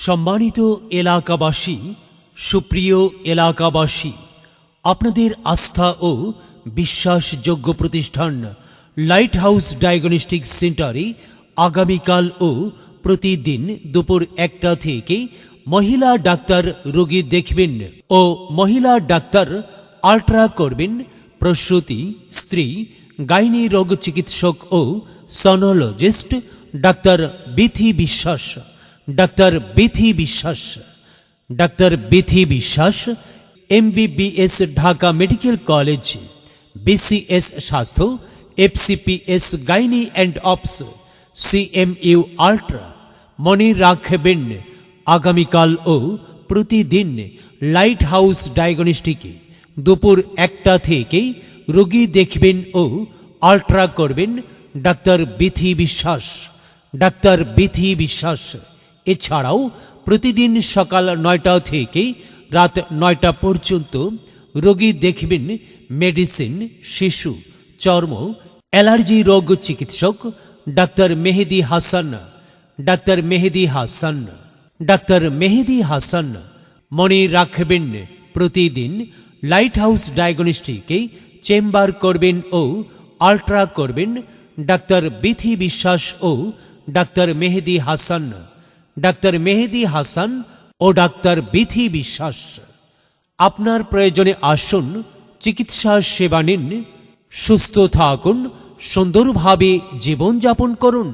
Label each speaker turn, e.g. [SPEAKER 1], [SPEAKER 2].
[SPEAKER 1] সম্মানিত এলাকাবাসী, সুপ্রিয় এলাকাবাসী, আপনাদের আস্থা ও বিশ্বাসযোগ্য প্রতিষ্ঠান লাইট হাউস ডায়াগনস্টিক সেন্টারে আগামীকাল ও প্রতিদিন দুপুর 1টা থেকে মহিলা ডাক্তার রোগী দেখবেন ও মহিলা ডাক্তার আল্ট্রা করবেন। প্রসূতি, স্ত্রী, গাইনি রোগ চিকিৎসক ও সনোলজিস্ট ডাক্তার বিথি বিশ্বাস, ডাক্তার বিথি বিশ্বাস, doctor Bithi Biswas, MBBS Dhaka medical college, BCS স্বাস্থ্য, FCPS gynae and obs, CMU ultra. মনে রাখবেন, আগামীকাল ও প্রতিদিন লাইট হাউস ডায়াগনস্টিকে দুপুর 1টা থেকে রোগী দেখবেন ও আল্ট্রা করবেন ডাক্তার বিথি বিশ্বাস, ডাক্তার বিথি বিশ্বাস। এছাড়াও প্রতিদিন সকাল 9টা থেকে রাত 9টা পর্যন্ত রোগী দেখবেন মেডিসিন, শিশু, চর্ম, অ্যালার্জি রোগ চিকিৎসক doctor Mehedi Hasan, doctor Mehedi Hasan, doctor Mehedi Hasan. মনে রাখবেন, প্রতিদিন লাইট হাউস ডায়াগনস্টিকে চেম্বার করবেন ও আল্ট্রা করবেন ডাক্তার বিথি বিশ্বাস ও ডাক্তার মেহেদি হাসান, ডাক্তার মেহেদি হাসান ও ডাক্তার বিথি বিশ্বাস। আপনার প্রয়োজনে আসুন, চিকিৎসা সেবা নিন, সুস্থ থাকুন, সুন্দরভাবে জীবনযাপন করুন।